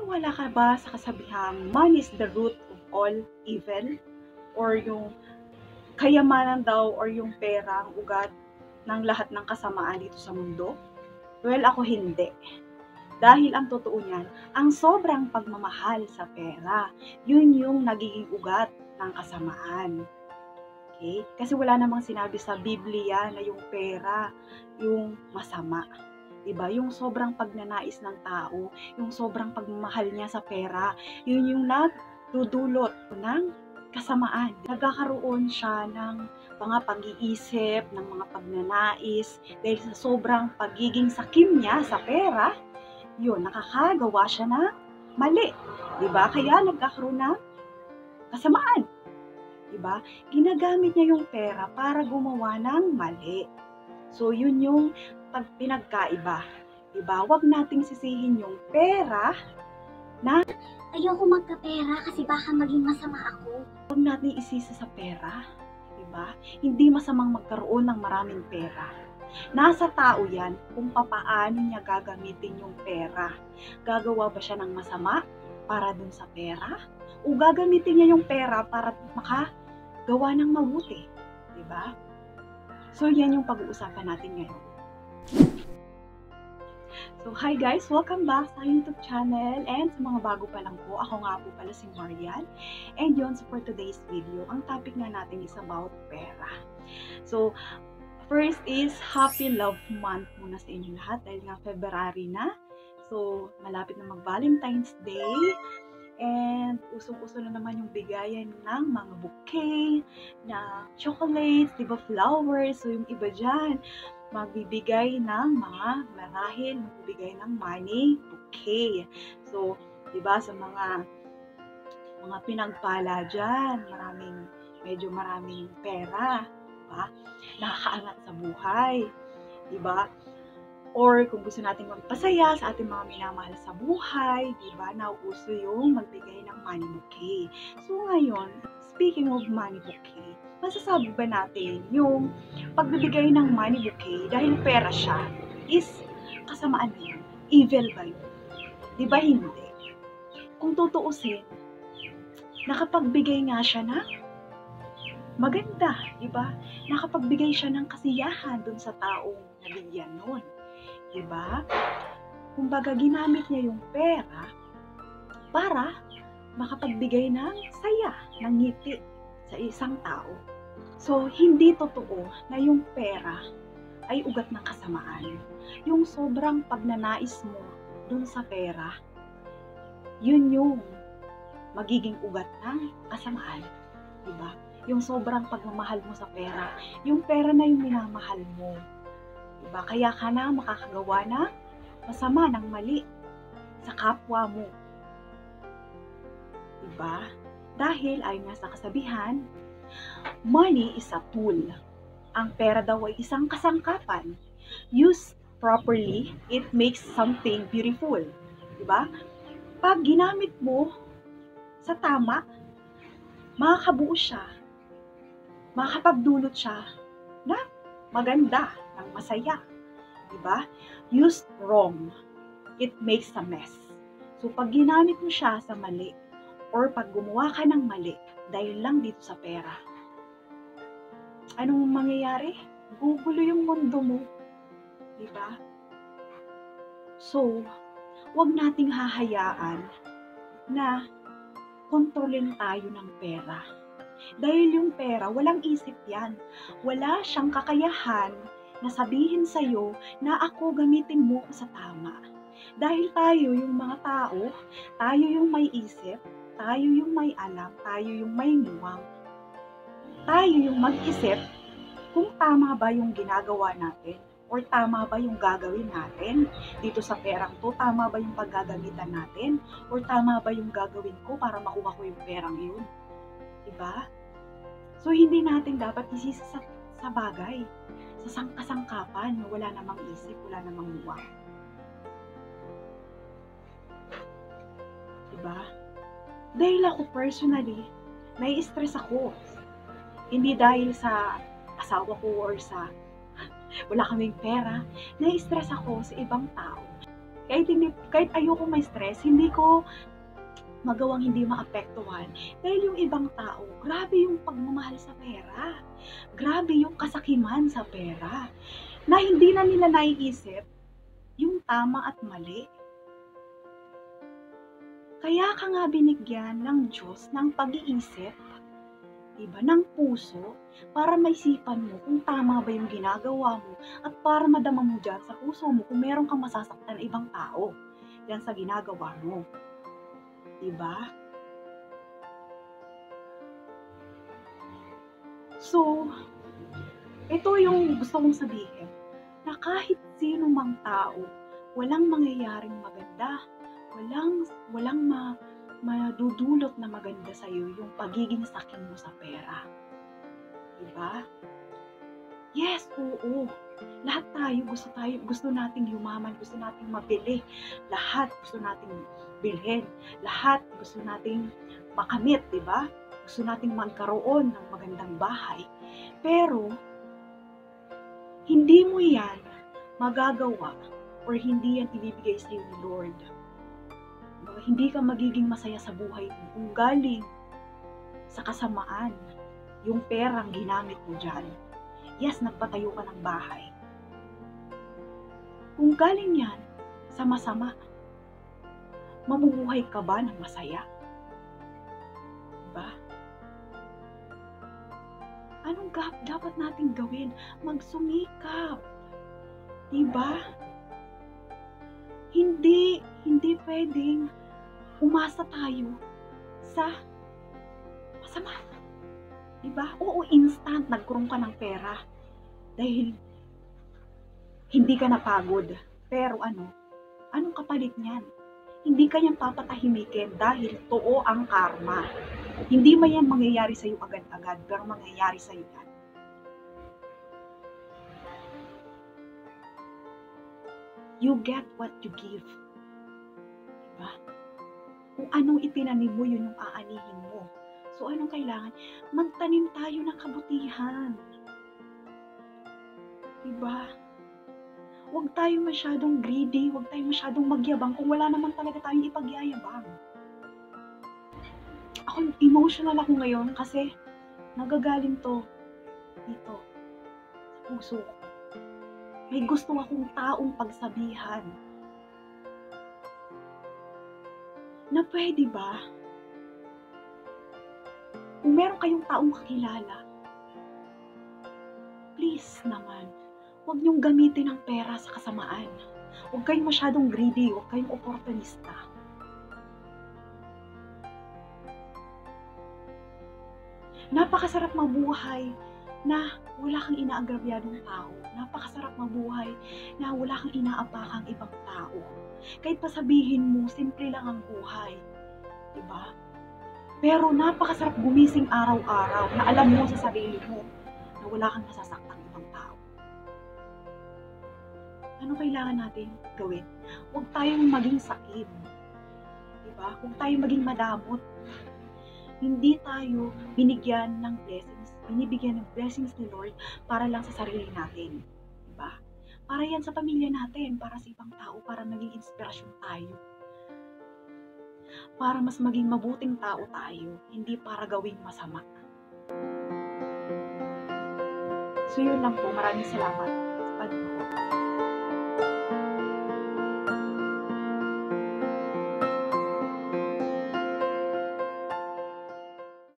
Naniniwala ka ba sa kasabihang money is the root of all evil? Or yung kayamanan daw or yung pera ang ugat ng lahat ng kasamaan dito sa mundo? Well, ako hindi. Dahil ang totoo niyan, ang sobrang pagmamahal sa pera, yun yung nagiging ugat ng kasamaan. Okay? Kasi wala namang sinabi sa Biblia na yung pera yung masama. Diba? Yung sobrang pagnanais ng tao, yung sobrang pagmamahal niya sa pera, yun yung nagdudulot ng kasamaan. Nagkakaroon siya ng mga pag-iisip, ng mga pagnanais, dahil sa sobrang pagiging sakim niya sa pera, yun, nakakagawa siya ng mali. Diba? Kaya nagkakaroon ng kasamaan. Diba? Ginagamit niya yung pera para gumawa ng mali. So, yun yung pinagkaiba. Diba? Huwag nating sisihin yung pera na ayoko magkapera kasi baka maging masama ako. huwag natin isisi sa pera. Diba? Hindi masamang magkaroon ng maraming pera. Nasa tao yan kung papaano niya gagamitin yung pera. Gagawa ba siya ng masama para dun sa pera? O gagamitin niya yung pera para makagawa ng mabuti? Diba? So, yan yung pag-uusapan natin ngayon. So, hi guys! Welcome back sa YouTube channel. And sa mga bago pa lang po, ako nga po pala si Marian. And yun, so for today's video, ang topic na natin is about pera. So, first is Happy Love Month muna sa inyo lahat dahil nga February na. So, malapit na mag-Valentine's Day. And usong-uso na naman yung bigayan ng mga bouquet, na chocolates, diba, flowers. So yung iba dyan, magbibigay ng mga marahil, magbibigay ng money bouquet. So, diba, sa mga pinagpala dyan, medyo maraming pera, diba? Nakakaangat sa buhay, diba? Or kung gusto nating magpasaya sa ating mga minamahal sa buhay, diba, nauuso yung magbigay ng money bouquet. So ngayon, speaking of money bouquet, masasabi ba natin yung pagbibigay ng money bouquet dahil pera siya is kasamaan na yun? Evil ba yun? Diba hindi? Kung tutuusin, nakapagbigay nga siya na maganda, diba? Nakapagbigay siya ng kasiyahan dun sa taong nabigyan nun. Diba? Kumbaga, ginamit niya yung pera para makapagbigay ng saya, ng ngiti sa isang tao. So, hindi totoo na yung pera ay ugat ng kasamaan. Yung sobrang pagnanais mo dun sa pera, yun yung magiging ugat ng kasamaan. Diba? Yung sobrang pagmamahal mo sa pera, yung pera na yung minamahal mo. Diba? Kaya ka na makakagawa na masama ng mali sa kapwa mo. Diba? Dahil ayon nga sa kasabihan, money is a tool. Ang pera daw ay isang kasangkapan. Used properly, it makes something beautiful. Diba? Pag ginamit mo sa tama, makakabuo siya. Makakapagdulot siya na maganda, ng masaya. Diba? Used wrong, it makes a mess. So, pag ginamit mo siya sa mali, or pag gumawa ka ng mali, dahil lang dito sa pera, anong mangyayari? Gugulo yung mundo mo. Diba? So, wag nating hahayaan na kontrolin tayo ng pera. Dahil yung pera, walang isip yan. Wala siyang kakayahan na sabihin sa'yo na ako gamitin mo ko sa tama. Dahil tayo yung mga tao, tayo yung may isip, tayo yung may alam, tayo yung may muwang. Tayo yung mag-isip kung tama ba yung ginagawa natin or tama ba yung gagawin natin dito sa perang to, tama ba yung paggagamitan natin or tama ba yung gagawin ko para makuha ko yung perang yun. Diba? So, hindi natin dapat isisi sa bagay, sa kasangkapan na wala namang isip, wala namang muwang. Diba? Dahil ako personally, nai-stress ako. Hindi dahil sa asawa ko or sa wala kaming pera, nai-stress ako sa ibang tao. Kahit ayoko may stress, hindi ko magawang hindi maapektuhan. Dahil yung ibang tao, grabe yung pagmamahal sa pera. Grabe yung kasakiman sa pera. Na hindi na nila naiisip yung tama at mali. Kaya ka nga binigyan ng Diyos ng pag-iisip, diba, ng puso, para maisipan mo kung tama ba yung ginagawa mo at para madama mo dyan sa puso mo kung meron kang masasaktan na ibang tao yan sa ginagawa mo. Diba? So, ito yung gusto kong sabihin, na kahit sino mang tao, walang mangyayaring maganda, walang madudulot na maganda sa'yo yung pagiging sakim mo sa pera. Diba? Yes, oo. Lahat gusto nating yumaman, gusto nating mabili. Lahat gusto nating bilhin. Lahat gusto nating makamit, diba? Gusto nating magkaroon ng magandang bahay. Pero, hindi mo yan magagawa or hindi yan ibibigay sa iyo ni Lord. Hindi ka magiging masaya sa buhay mo kung galing sa kasamaan yung perang ginamit mo dyan. Yes, nagpatayo ka ng bahay. Kung galing yan sa masama, mamubuhay ka ba ng masaya? Diba? Anong dapat nating gawin? Magsumikap. Diba? Hindi pwedeng umasa tayo sa masama. Diba? Oo, instant nagkurong ka ng pera dahil hindi ka napagod. Pero anong kapalit niyan? Hindi ka niyang papatahimikin dahil totoo ang karma. Hindi man yan mangyayari sa'yo agad-agad, pero mangyayari sa'yo yan. You get what you give. Diba? Kung anong itinanim mo, yun yung aanihin mo. So, anong kailangan? Magtanim tayo ng kabutihan. Diba? Huwag tayo masyadong greedy, huwag tayo masyadong magyabang kung wala naman talaga tayong ipagyayabang. Ako, emotional ako ngayon kasi nagagaling to dito sa puso ko. May gusto akong taong pagsabihan na pwede ba kung meron kayong taong kakilala, please naman, huwag niyong gamitin ang pera sa kasamaan. Huwag kayong masyadong greedy, huwag kayong oportunista. Napakasarap mabuhay na wala kang inaagrabyadong tao. Napakasarap mabuhay na wala kang inaapakang ibang tao. Kahit pa sabihin mo, simple lang ang buhay. Diba? Pero napakasarap gumising araw-araw na alam mo sa sarili mo na wala kang nasasaktang ibang tao. Ano kailangan natin gawin? Huwag tayong maging sakim. Diba? Huwag tayong maging madamot. Hindi tayo binibigyan ng blessings ni Lord para lang sa sarili natin. Diba? Para yan sa pamilya natin, para sa ibang tao, para maging inspirasyon tayo. Para mas maging mabuting tao tayo, hindi para gawing masama. So yun lang po, maraming salamat sa panonood.